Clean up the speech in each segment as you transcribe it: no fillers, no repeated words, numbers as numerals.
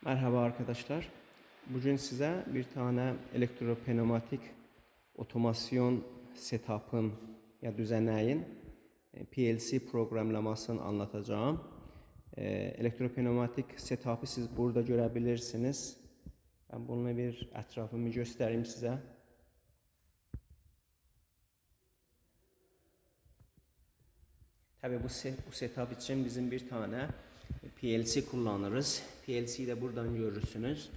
Merhaba arkadaşlar. Bugün size bir tane elektropneumatik otomasyon setup'ın ya düzeneğin PLC programlamasını anlatacağım. Elektropneumatik setup'ı siz burada görebilirsiniz. Ben bununla bir etrafımı göstereyim size. Tabii bu setup için bizim bir tane PLC kullanırız. PLC'yi de buradan görürsünüz.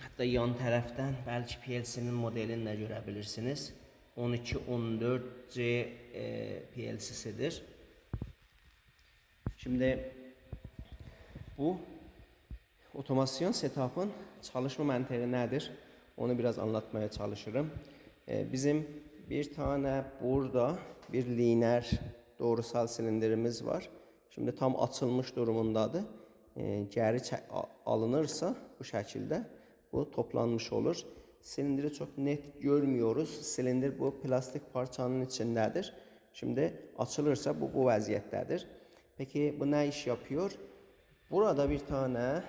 Hatta yan tərəfdən belki PLC'nin modelini də görə bilirsiniz. 1214C PLC'sidir. Şimdi bu otomasyon setup'ın çalışma məntiqi nədir? Onu biraz anlatmaya çalışırım. Bizim bir tane burada bir lineer doğrusal silindirimiz var. Şimdi tam açılmış durumundadır. Geri alınırsa bu şekilde bu toplanmış olur. Silindiri çok net görmüyoruz. Silindir bu plastik parçanın içindedir. Şimdi açılırsa bu vəziyyətdədir. Peki bu ne iş yapıyor? Burada bir tane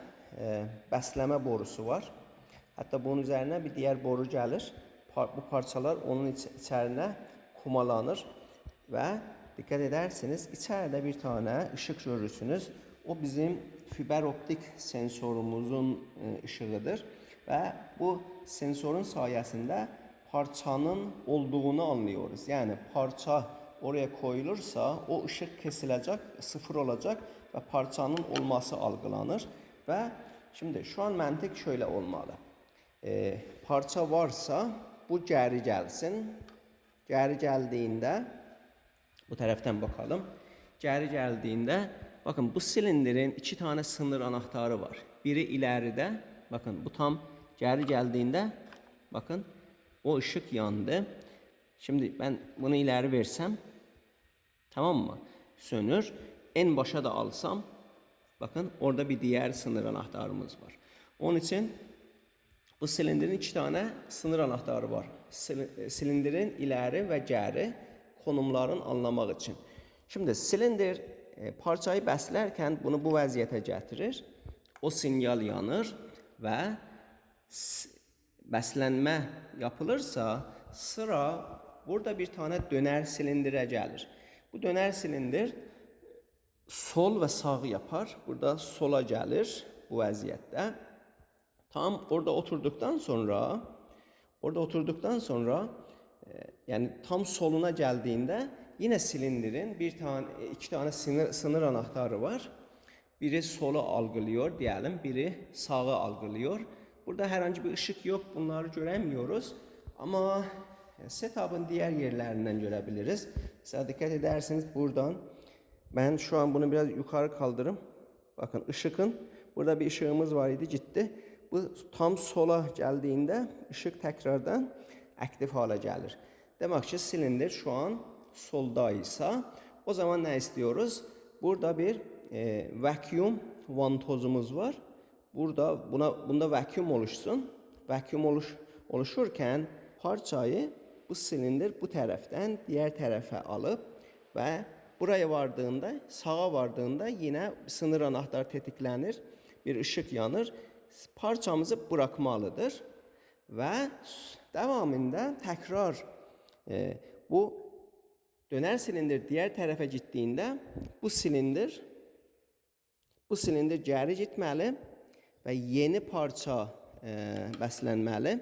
bəsləmə borusu var. Hatta bunun üzerine bir diğer boru gelir. Bu parçalar onun içerisine kumalanır ve dikkat ederseniz içeride bir tane ışık görürsünüz. O bizim fiber optik sensörümüzün ışığıdır ve bu sensörün sayesinde parçanın olduğunu anlıyoruz. Yani parça oraya koyulursa o ışık kesilecek, sıfır olacak ve parçanın olması algılanır. Ve şimdi şu an mantık şöyle olmalı. Parça varsa bu geri gelsin. Geri geldiğinde bu taraftan bakalım. Geri geldiğinde bakın bu silindirin iki tane sınır anahtarı var. Biri ileride. Bakın bu tam geri geldiğinde bakın o ışık yandı. Şimdi ben bunu ileri versem tamam mı? Sönür. En başa da alsam bakın orada bir diğer sınır anahtarımız var. Onun için bu silindirin iki tane sınır anahtarı var. Silindirin ileri ve geri konumlarını anlamak için. Şimdi silindir parçayı bəslərkən bunu bu vəziyyətə gətirir. O sinyal yanır və bəslənmə yapılırsa sıra burada bir tane döner silindire gelir. Bu döner silindir sol ve sağ yapar. Burada sola gelir bu vəziyyətdə. Tam orada oturduktan sonra yani tam soluna geldiğinde yine silindirin iki tane sınır anahtarı var. Biri solu algılıyor diyelim, biri sağı algılıyor. Burada herhangi bir ışık yok, bunları göremiyoruz. Ama setup'ın diğer yerlerinden görebiliriz. Mesela dikkat ederseniz buradan ben şu an bunu biraz yukarı kaldırırım. Bakın ışıkın burada bir ışığımız var idi, gitti. Bu tam sola geldiğinde ışık tekrardan aktif hale gelir. Demek ki silindir şu an soldaysa o zaman ne istiyoruz? Burada bir vacuum vantozumuz var. Bunda vacuum oluşsun. Vacuum oluşurken parçayı bu silindir bu taraftan diğer tarafa alıp ve buraya vardığında, sağa vardığında yine sınır anahtar tetiklenir. Bir ışık yanır. Parçamızı bırakmalıdır. Ve devamında tekrar bu döner silindir diğer tarafa gittiğinde bu silindir geri gitməli ve yeni parça bəslənməli.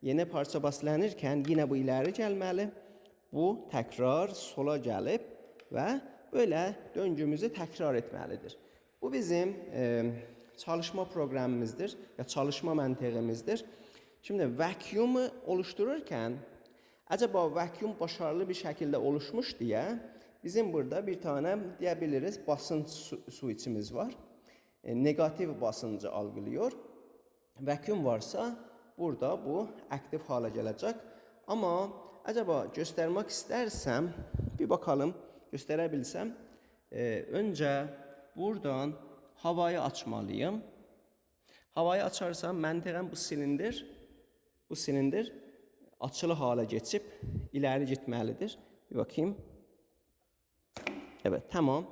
Yeni parça bəslənirkən yine bu ileri gəlməli. Bu tekrar sola gelip ve böyle döngümüzü tekrar etmelidir. Bu bizim çalışma programımızdır ya çalışma məntiqimizdir. Şimdi vacuumu oluştururken acaba vacuum başarılı bir şekilde oluşmuş diye bizim burada bir tane diyebiliriz basınç switchimiz var. Negatif basıncı algılıyor. Vacuum varsa burada bu aktif hale gelecek. Ama acaba göstermek istersem bir bakalım gösterebilsem önce buradan havayı açmalıyım. Havayı açarsam məntiqən bu silindir açılı hale geçip ileri gitmelidir. Bir bakayım. Evet tamam.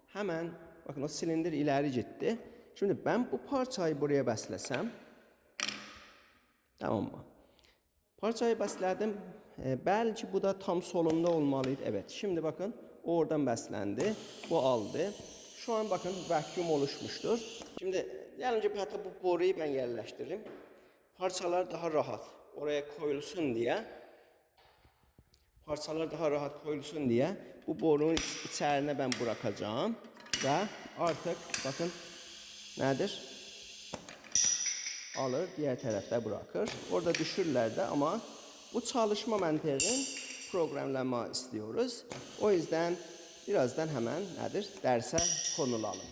Hemen bakın o silindir ileri gitti. Şimdi ben bu parçayı buraya bəsləsəm, tamam mı? Parçayı bəslədim. Belki bu da tam solunda olmalıydı. Evet. Şimdi bakın oradan bəsləndi. Bu aldı. Şu an bakın vakuum oluşmuştur. Şimdi diyelim ki hatta bu boruyu ben yerleştiririm. Parçalar daha rahat oraya koyulsun diye. Parçalar daha rahat koyulsun diye bu borunun içerisine ben bırakacağım. Ve artık bakın nedir? Alır diğer tarafta bırakır. Orada düşürler de ama bu çalışma menteğinin programlama istiyoruz. O yüzden birazdan hemen nedir? Derse konulalım.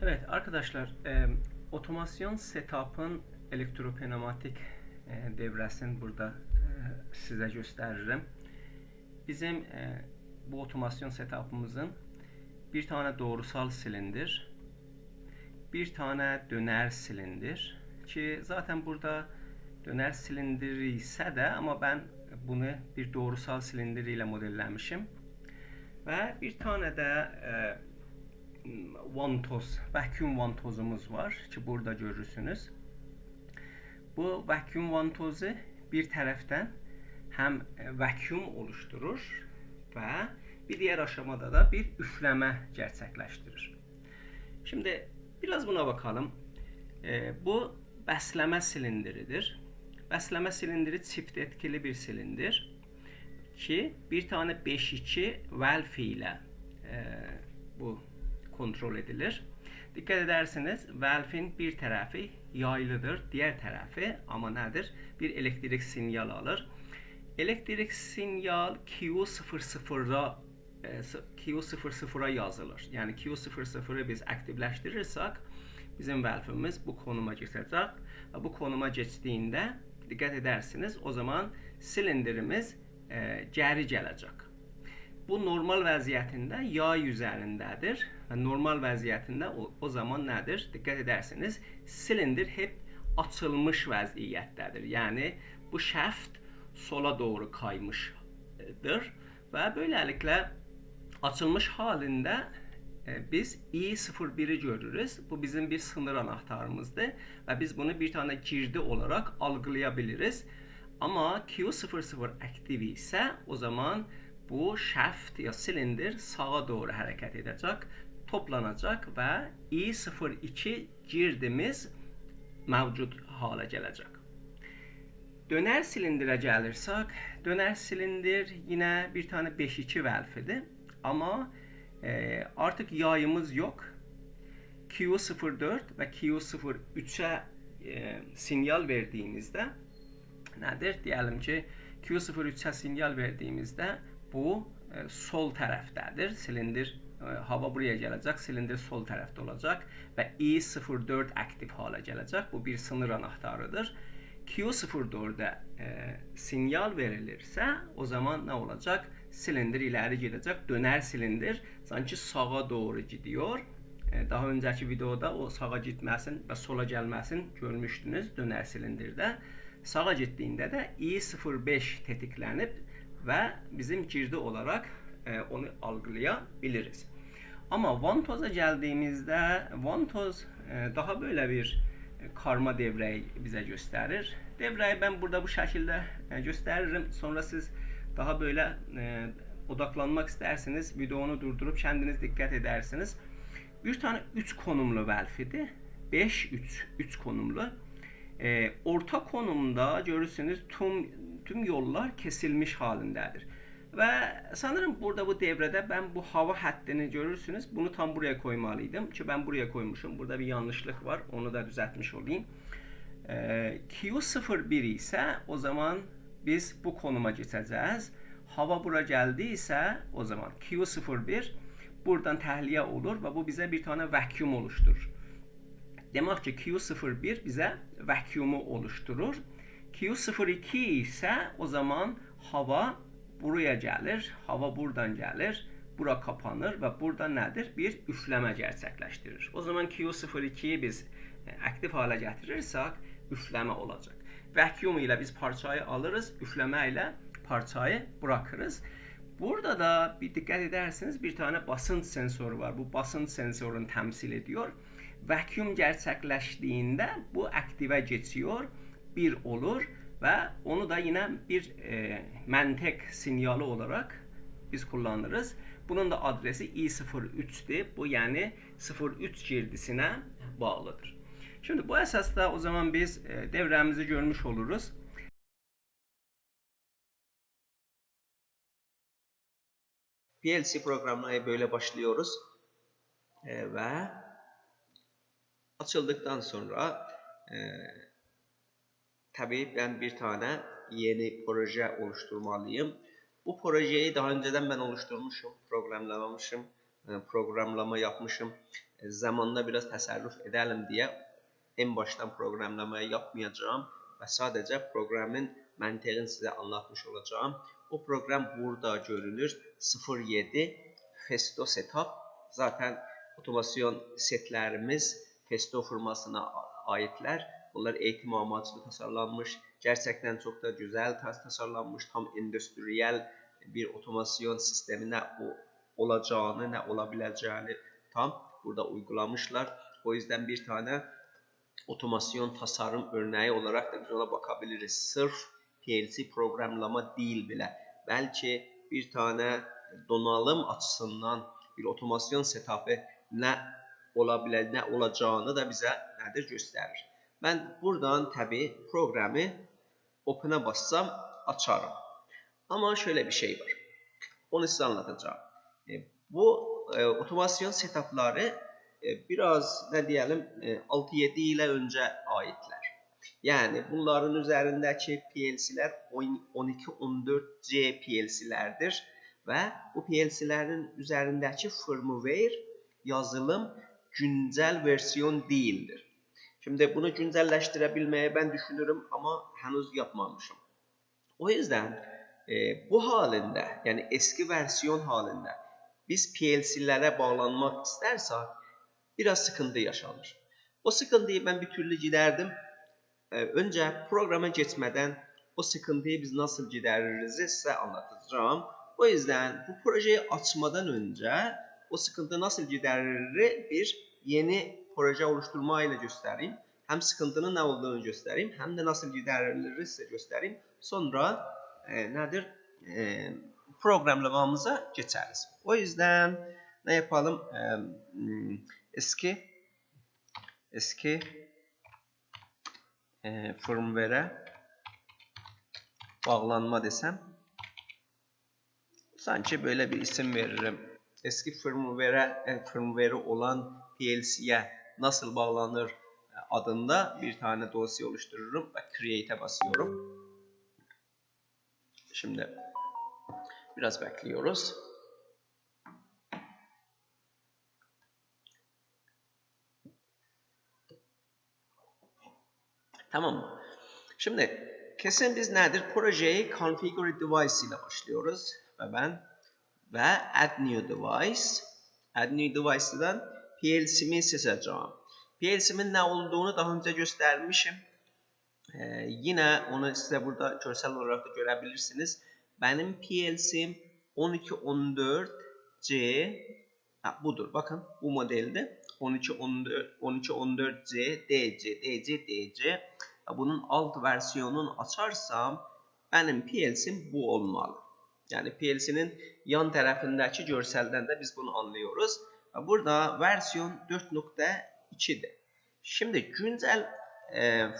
Evet arkadaşlar, otomasyon setup'ın elektropneumatik devresini burada size gösteririm. Bizim bu otomasyon setup'ımızın bir tane doğrusal silindir, bir tane döner silindir ki zaten burada döner silindir ise de ama ben bunu bir doğrusal silindir ile modellemişim ve bir tane de vantoz, vacuum vantozumuz var ki burada görürsünüz. Bu vacuum vantozu bir taraftan hem vacuum oluşturur ve bir diğer aşamada da bir üfleme gerçekleştirir. Şimdi biraz buna bakalım. Bu bəsləmə silindiridir. Bəsləmə silindiri çift etkili bir silindir ki bir tane 5-2 valve ile bu kontrol edilir. Dikkat ederseniz valve'in bir tarafı yaylıdır, diğer tarafı ama nedir? Bir elektrik sinyal alır. Elektrik sinyal Q00'a yazılır. Yani Q00'ı biz aktifləşdirirsək, bizim valve'imiz bu konuma geçecek. Bu konuma geçtiğinde dikkat edersiniz o zaman silindirimiz geri gelecek. Bu normal vəziyyətində yay üzərindədir. Normal vəziyyətində o zaman nədir? Dikkat edersiniz silindir hep açılmış vəziyyətdədir. Yani bu şaft sola doğru kaymışdır ve böylelikle açılmış halinde biz I01'i görürüz. Bu bizim bir sınır anahtarımızdır ve biz bunu bir tane girdi olarak algılayabiliriz. Ama Q00 aktif ise o zaman bu şaft ya silindir sağa doğru hareket edecek, toplanacak ve I02 girdimiz mevcut hale gelecek. Döner silindire gelirsek, döner silindir yine bir tane 5-2 valve'dir ama artık yayımız yok. Q04 ve Q03'e sinyal verdiğimizde nedir? Diyelim ki Q03'e sinyal verdiğimizde bu sol taraftadır. Silindir hava buraya gelecek. Silindir sol tarafta olacak ve I04 aktif hale gelecek. Bu bir sınır anahtarıdır. Q04'de sinyal verilirse o zaman ne olacak? Silindir ileri gidecek. Döner silindir sanki sağa doğru gidiyor. Daha önceki videoda o sağa gitməsin ve sola gəlməsin görmüşdünüz döner silindirde. Sağa gittiğinde de I05 tetiklenip ve bizim girdi olarak onu algılayabiliriz. Ama vantoza geldiğimizde vantoz daha böyle bir karma devreyi bize gösterir. Devreyi ben burada bu şekilde gösteririm. Sonra siz daha böyle odaklanmak isterseniz videonu durdurup kendiniz dikkat edersiniz. Bir tane 3 konumlu valve'dir. 5-3 konumlu. Orta konumda görürsünüz tüm yollar kesilmiş halindedir. Ve sanırım burada bu devrede ben bu hava hattını görürsünüz. Bunu tam buraya koymalıydım. Ki ben buraya koymuşum. Burada bir yanlışlık var. Onu da düzeltmiş olayım. Q01 ise o zaman biz bu konuma geçeceğiz. Hava buraya geldiyse o zaman Q01 buradan tahliye olur ve bu bize bir tane vacuum oluşturur. Demek ki Q01 bize vacuumu oluşturur. Q02 ise o zaman hava buraya gelir, hava buradan gelir, bura kapanır ve burada nedir? Bir üfleme gerçekleştirir. O zaman Q02'yi biz aktif hale getirirsek üfleme olacak. Vacuum ile biz parçayı alırız, üfleme ile parçayı bırakırız. Burada da bir dikkat ederseniz bir tane basınç sensörü var. Bu basınç sensörünü temsil ediyor. Vacuum gerçekleştiğinde bu aktive geçiyor, bir olur ve onu da yine bir mentek sinyali olarak biz kullanırız. Bunun da adresi i03'tür. Bu yani 03 girdisine bağlıdır. Şimdi bu esasda o zaman biz devremizi görmüş oluruz. PLC programlamaya böyle başlıyoruz. Ve açıldıktan sonra tabii ben bir tane yeni proje oluşturmalıyım. Bu projeyi daha önceden ben oluşturmuşum, programlamamışım, programlama yapmışım. Zamanla biraz tasarruf edelim diye en baştan programlamayı yapmayacağım ve sadece programın mantığını size anlatmış olacağım. O program burada görünür. 07 Festo Setup. Zaten otomasyon setlerimiz Festo firmasına aitler. Bunlar eğitim amaçlı tasarlanmış. Gerçekten çok da güzel tasarlanmış. Tam endüstriyel bir otomasyon sistemine olacağını, ne olabileceğini tam burada uygulamışlar. O yüzden bir tane otomasyon tasarım örneği olarak da biz ona bakabiliriz. Sırf PLC programlama değil bile. Belki bir tane donanım açısından bir otomasyon setup'ı ne olabilir, ne olacağını da bize nedir gösterir. Ben buradan tabii programı Open'a bassam açarım. Ama şöyle bir şey var. Onu size anlatacağım. Bu otomasyon setup'ları biraz ne diyelim 6-7 ile önce aitler. Yani bunların üzerindeki PLC'ler 12-14C PLC'lerdir ve bu PLC'lerin üzerindeki firmware yazılım güncel versiyon değildir. Şimdi bunu güncelleştirebilmeye ben düşünürüm ama henüz yapmamışım. O yüzden bu halinde yani eski versiyon halinde biz PLC'lere bağlanmak istersek biraz sıkıntı yaşanır. O sıkıntıyı ben bir türlü giderdim. Önce programa geçmeden o sıkıntıyı biz nasıl gideririz size anlatacağım. O yüzden bu projeyi açmadan önce o sıkıntı nasıl giderilir bir yeni proje oluşturmayla göstereyim. Hem sıkıntının ne olduğunu göstereyim hem de nasıl giderilir size göstereyim. Sonra nedir? Programlamamıza geçeriz. O yüzden ne yapalım? Eski firmware'e bağlanma desem sanki böyle bir isim veririm. Eski firmware'e olan PLC'ye nasıl bağlanır adında bir tane dosya oluştururum ve create'e basıyorum. Şimdi biraz bekliyoruz. Tamam mı? Şimdi kesin biz nedir? Projeyi configure device ile başlıyoruz ve add new device'dan PLC'mi seçeceğim. PLC'min ne olduğunu daha önce göstermişim. Yine onu size burada görsel olarak da görebilirsiniz. Benim PLC'm 1214C budur. Bakın bu modelde 1214C DC. Bunun alt versiyonunu açarsam benim PLC'm bu olmalı. Yani PLC'nin yan tarafındaki görselden de biz bunu anlıyoruz. Burada versiyon 4.2'dir. Şimdi güncel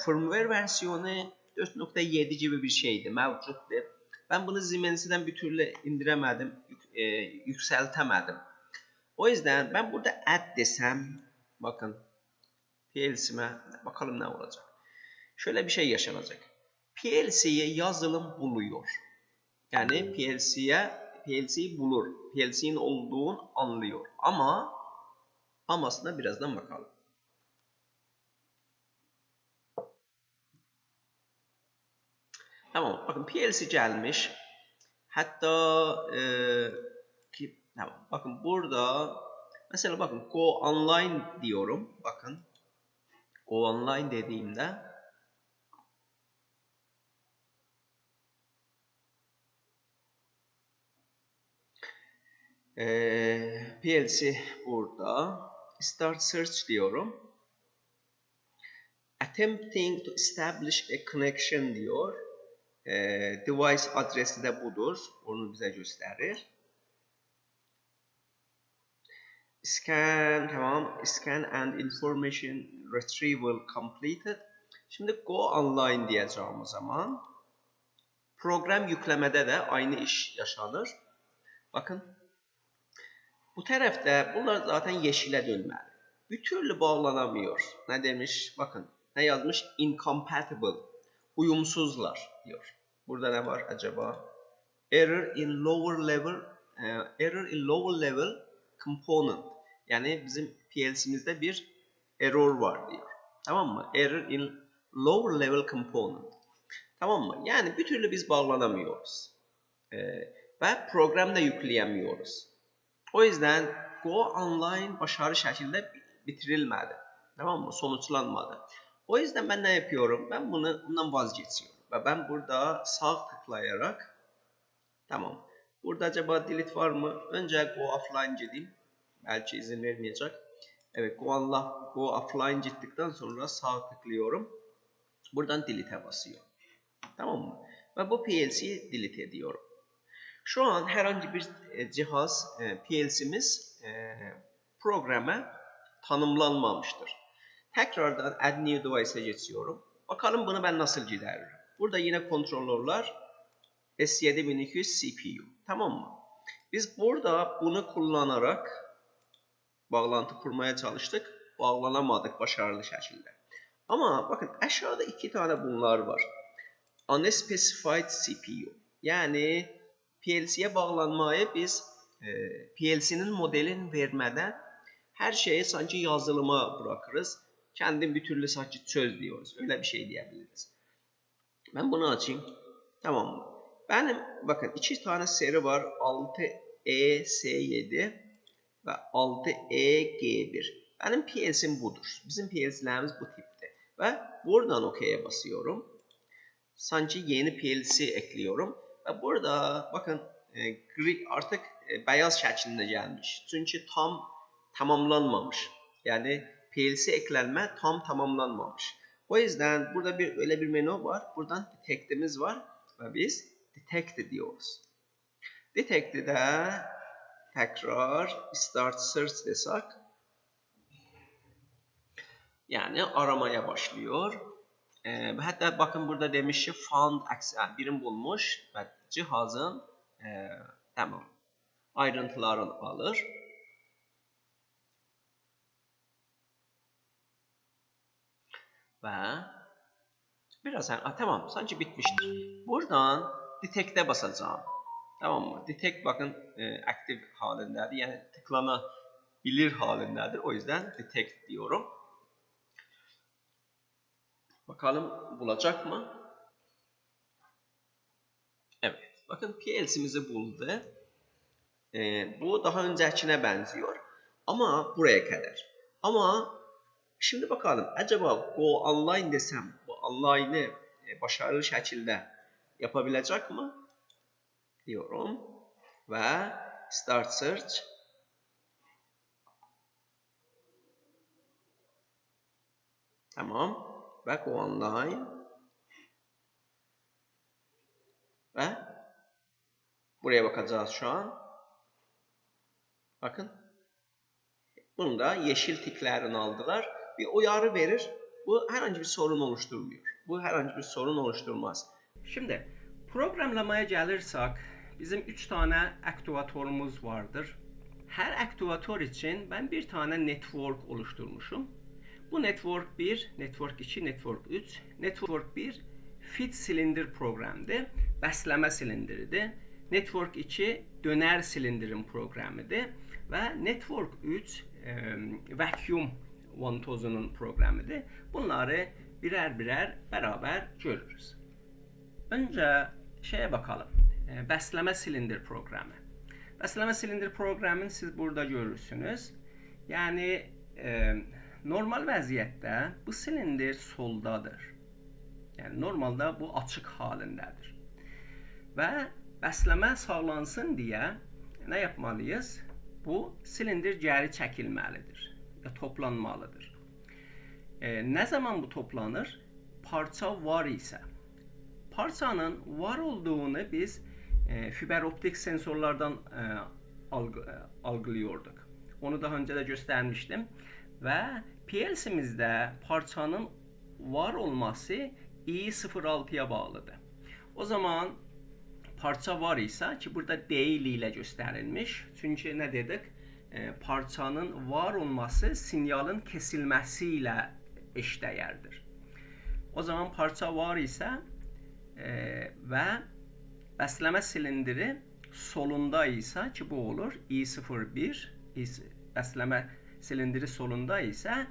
firmware versiyonu 4.7 gibi bir şeydi, mevcuttu. Ben bunu Siemens'den bir türlü indiremedim, yükseltemedim. O yüzden ben burada add desem, bakın PLC'me bakalım ne olacak. Şöyle bir şey yaşanacak. PLC'ye yazılım buluyor. Yani PLC'yi bulur. PLC'nin olduğunu anlıyor. Amasına birazdan bakalım. Tamam. Bakın PLC gelmiş. Hatta tamam. Bakın burada mesela bakın Go Online diyorum. Bakın Go Online dediğimde PLC burada. Start search diyorum. Attempting to establish a connection diyor. Device adresi de budur. Onu bize gösterir. Scan, tamam. Scan and information retrieval completed. Şimdi go online diyeceğim o zaman. Program yüklemede de aynı iş yaşanır. Bakın. Bu tarafta bunlar zaten yeşile dönmeli. Bir türlü bağlanamıyor. Ne demiş? Bakın. Ne yazmış? Incompatible. Uyumsuzlar diyor. Burada ne var acaba? Error in lower level component. Yani bizim PLC'mizde bir error var diyor. Tamam mı? Error in lower level component. Tamam mı? Yani bir türlü biz bağlanamıyoruz. Ve program da yükleyemiyoruz. O yüzden Go Online başarılı şekilde bitirilmedi. Tamam mı? Sonuçlanmadı. O yüzden ben ne yapıyorum? Ben bundan vazgeçiyorum. Ve ben burada sağ tıklayarak tamam. Burada acaba delete var mı? Önce Go Offline gideyim. Belki izin vermeyecek. Evet, Go Offline gittikten sonra sağ tıklıyorum. Buradan delete'e basıyorum. Tamam mı? Ve bu PLC'yi delete ediyorum. Şu an herhangi bir cihaz PLC'miz programa tanımlanmamıştır. Tekrardan Add New Device'e geçiyorum. Bakalım bunu ben nasıl gideririm. Burada yine kontrolörler S7200 CPU. Tamam mı? Biz burada bunu kullanarak bağlantı kurmaya çalıştık. Bağlanamadık başarılı şekilde. Ama bakın aşağıda iki tane bunlar var. Unspecified CPU. Yani PLC'ye bağlanmayı biz PLC'nin modelini vermeden her şeyi sanki yazılıma bırakırız. Kendi bir türlü sanki söz diyoruz. Öyle bir şey diyebiliriz. Ben bunu açayım. Tamam mı? Benim bakın iki tane seri var. 6ES7 ve 6EG1. Benim PLC'm budur. Bizim PLC'lerimiz bu tipte. Ve buradan OK'ye basıyorum. Sanki yeni PLC ekliyorum. Ve burada bakın artık beyaz şeklinde gelmiş. Çünkü tam tamamlanmamış. Yani PLC eklenme tam tamamlanmamış. O yüzden burada öyle bir menü var. Buradan detect'imiz var ve biz detect diyoruz. Detect'de de tekrar start search desek yani aramaya başlıyor. Hatta bakın burada demiş ki found access birim bulmuş ve cihazın tamam ayrıntılarını alır. Ve birazdan tamam sanki bitmiştir. Buradan detect'e basacağım. Tamam mı? Detect bakın aktif halindedir. Yani tıklanabilir halindedir. O yüzden detect diyorum. Bakalım bulacak mı? Evet. Bakın PLC'mizi buldu. Bu daha öncekine benziyor. Ama buraya kadar. Ama şimdi bakalım. Acaba Go Online desem bu online'ı başarılı şekilde yapabilecek mi? Diyorum. Ve Start Search. Tamam. Ve Go Online. Ve buraya bakacağız şu an. Bakın. Bunu da yeşil tiklerini aldılar. Bir uyarı verir. Bu herhangi bir sorun oluşturmuyor. Bu herhangi bir sorun oluşturmaz. Şimdi programlamaya gelirsek bizim 3 tane aktivatörümüz vardır. Her aktivatör için ben bir tane network oluşturmuşum. Bu network 1, network 2, network 3. Network 1 feed silindir programıdır. Bəsləmə silindiridir. Network 2 döner silindirin programıdır. Ve network 3 vacuum vantozunun programıdır. Bunları birer beraber görürüz. Önce şeye bakalım. Bəsləmə silindir programı. Bəsləmə silindir programını siz burada görürsünüz. Yani normal vəziyyətdə bu silindir soldadır. Yani normalde bu açık halindedir. Ve bəsləmə sağlansın diye ne yapmalıyız? bu silindir geri çəkilməlidir ya toplanmalıdır. Ne zaman bu toplanır? Parça var ise. Parçanın var olduğunu biz fiber optik sensörlerden algılıyorduk. Onu daha önce de göstermiştim. Ve PLC'mizde parçanın var olması I06'ya bağlıdır. O zaman parça var ise ki burada değil ile gösterilmiş. Çünkü ne dedik? Parçanın var olması sinyalın kesilmesiyle eşdeğerdir. O zaman parça var ise ve bəsləmə silindiri solunda ise ki bu olur I01 bəsləmə silindiri solunda ise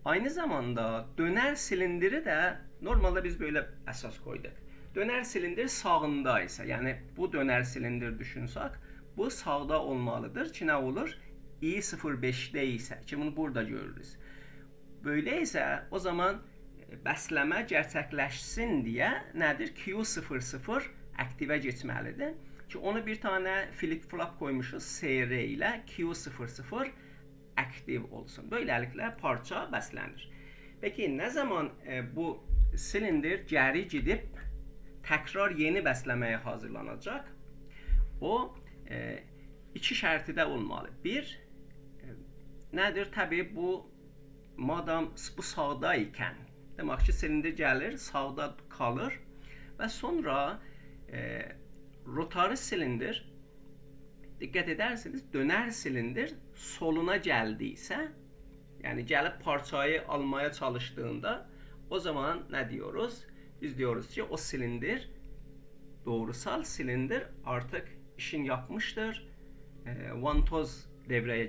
aynı zamanda döner silindiri de normalde biz böyle əsas koyduk. Döner silindir sağında ise yani bu döner silindir düşünsək bu sağda olmalıdır ki ne olur? I05'de ise ki bunu burada görürüz. Böyle ise o zaman bəsləmə gerçəkləşsin diye nədir? Q00 aktive geçməlidir. Ki onu bir tane flip flop koymuşuz SR ile Q00 aktiv olsun. Böylelikle parça bəslənir. Peki ne zaman bu silindir geri gidip tekrar yeni bəsləməyə hazırlanacak? O iki şərtidə olmalı. Bir, nədir? Tabii bu madam bu sağda ikən, demək ki silindir gəlir, sağda kalır ve sonra rotary silindir, dikkat ederseniz döner silindir soluna geldiyse, yani gelip parçayı almaya çalıştığında o zaman ne diyoruz? Biz diyoruz ki o silindir, doğrusal silindir artık işin yapmıştır. Vantoz devreye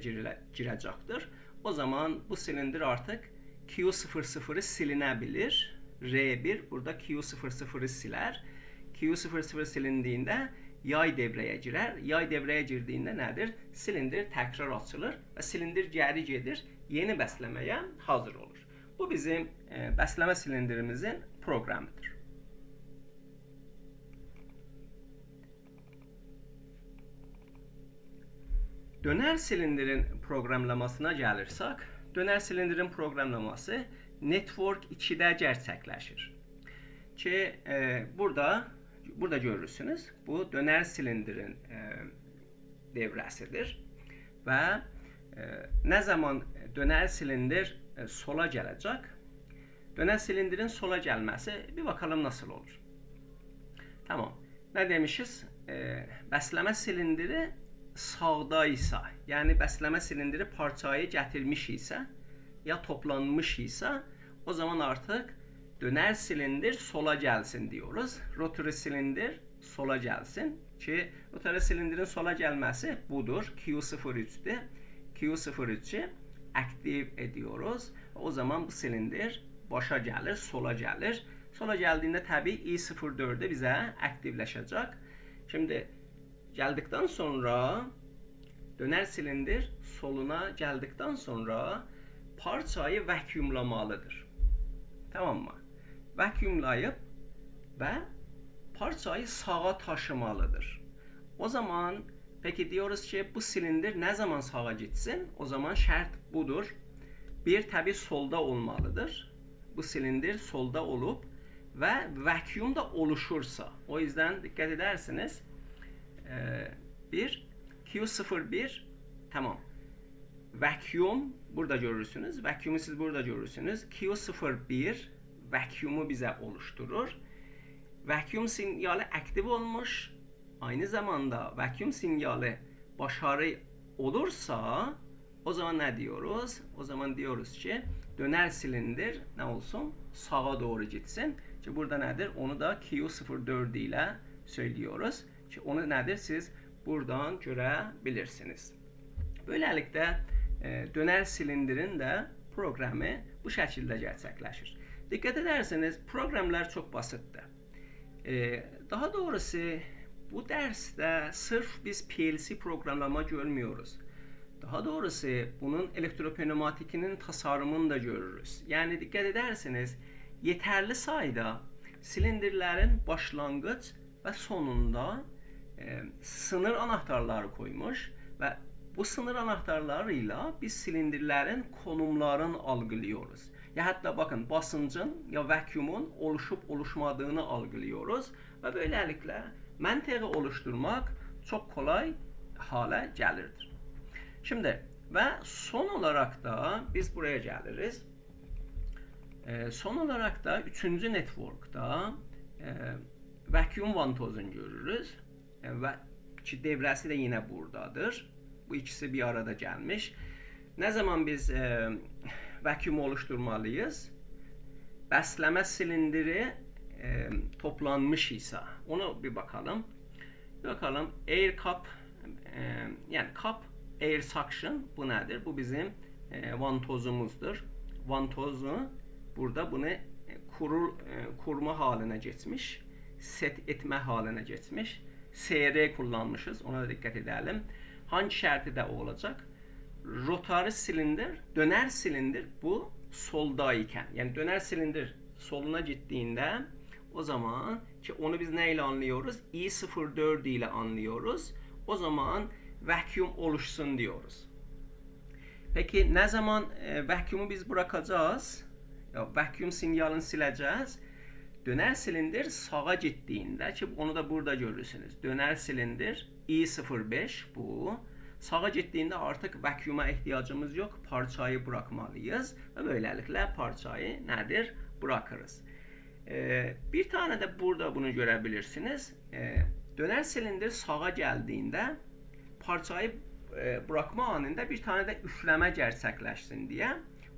girecektir. O zaman bu silindir artık Q00'ı silinebilir. R1 burada Q00'ı siler. Q00 silindiğinde yay devreye girer. Yay devreye girdiğinde nedir? Silindir tekrar açılır ve silindir geri gelir. Yeni bəsləməyə hazır olur. Bu bizim bəsləmə silindirimizin programıdır. Döner silindirin programlamasına gelirsək, döner silindirin programlaması Network 2'də gerçəkləşir. Ki burada görürsünüz. Bu döner silindirin devrəsidir ve ne zaman döner silindir sola gelecek? Döner silindirin sola gelmesi bir bakalım nasıl olur. Tamam. Ne demişiz? Bəsləmə silindiri sağda ise, yani bəsləmə silindiri parçayı gətirmiş ise ya toplanmış ise o zaman artık döner silindir sola gelsin diyoruz. Rotary silindir sola gelsin ki rotary silindirin sola gelmesi budur. Q03'tü. Q03'ü aktiv ediyoruz. O zaman bu silindir başa gelir, sola gelir. Sola geldiğinde tabii I04'de bize aktivleşecek. Şimdi geldikten sonra döner silindir soluna geldikten sonra parçayı vakumlamalıdır. Tamam mı? Vakumlayıp ve parçayı sağa taşımalıdır. O zaman peki diyoruz ki bu silindir ne zaman sağa gitsin? O zaman şart budur. Bir tabi solda olmalıdır. Bu silindir solda olup ve vakum da oluşursa. O yüzden dikkat edersiniz. Bir Q01 tamam. Vakum burada görürsünüz. Vakumu siz burada görürsünüz. Q01 vakumu bize oluşturur. Vakum sinyali aktif olmuş. Aynı zamanda vakum sinyali başarı olursa o zaman ne diyoruz? O zaman diyoruz ki döner silindir ne olsun? Sağa doğru gitsin. Ki burada nedir? Onu da Q04 ile söylüyoruz. Ki onu nedir? Siz buradan görebilirsiniz. Böylelikle döner silindirin de programı bu şekilde gerçekleşir. Dikkat ederseniz programlar çok basittir. Daha doğrusu bu derste sırf biz PLC programlama görmüyoruz. Daha doğrusu bunun elektropneumatikinin tasarımını da görürüz. Yani dikkat ederseniz yeterli sayıda silindirlerin başlangıç ve sonunda sınır anahtarları koymuş ve Bu sınır anahtarlarıyla biz silindirlerin konumlarını algılıyoruz. Ya hatta bakın basıncın ya vakuumun oluşup oluşmadığını algılıyoruz ve böylelikle menteği oluşturmak çok kolay hale gelirdir. Şimdi ve son olarak da biz buraya geliriz. Son olarak da 3. network'da vacuum vantozunu görürüz ve devresi de yine buradadır. Bu ikisi bir arada gelmiş. Ne zaman biz vacuum oluşturmalıyız? Bəsləmə silindiri toplanmış ise onu bir bakalım. Bakalım air cup yani cup air suction bu nedir? Bu bizim vantozumuzdur. Vantozu burada bunu kurma haline geçmiş. Set etme haline geçmiş. SR kullanmışız. Ona da dikkat edelim. Hangi şərti də olacak? Rotary silindir, döner silindir bu soldayken. Yani döner silindir soluna gittiğinde o zaman ki onu biz neyle anlıyoruz? I04 ile anlıyoruz. O zaman vacuum oluşsun diyoruz. Peki ne zaman vacuumu biz bırakacağız? Ya vacuum sinyalini sileceğiz. Döner silindir sağa gittiğinde ki onu da burada görürsünüz. Döner silindir I05 bu. Sağa gittiğinde artık vacuuma ihtiyacımız yok. Parçayı bırakmalıyız. Ve böylelikle parçayı nedir? Bırakırız. Bir tane de burada bunu görebilirsiniz. Döner silindir sağa geldiğinde parçayı bırakma anında bir tane de üfleme gerçekleşsin diye.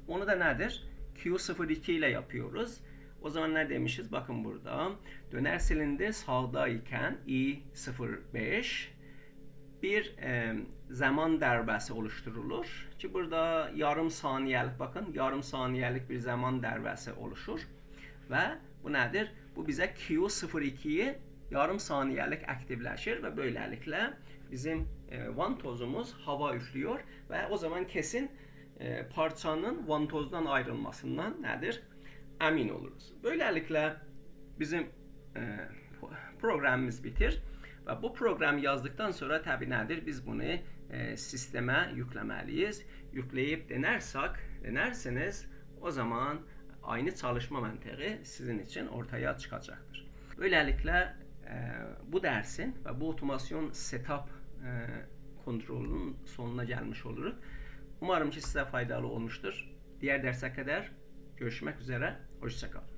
Onu da nedir? Q02 ile yapıyoruz. O zaman ne demişiz? Bakın burada. Döner silindir sağdayken I05 bir zaman dərbəsi oluşturulur. Ki burada yarım saniyelik bakın yarım saniyelik bir zaman dərbəsi oluşur. Ve bu nedir? Bu bize Q02'yi yarım saniyelik aktifleşir ve böylelikle bizim vantozumuz hava üflüyor ve o zaman kesin parçanın vantozdan ayrılmasından nedir? Emin oluruz. Böylelikle bizim programımız bitir. Ve bu programı yazdıktan sonra tabi nedir? Biz bunu sisteme yüklemeliyiz. Yükleyip denerseniz o zaman aynı çalışma menteği sizin için ortaya çıkacaktır. Böylelikle bu dersin ve bu otomasyon setup kontrolünün sonuna gelmiş oluruz. Umarım ki size faydalı olmuştur. Diğer derse kadar görüşmek üzere. Hoşça kalın.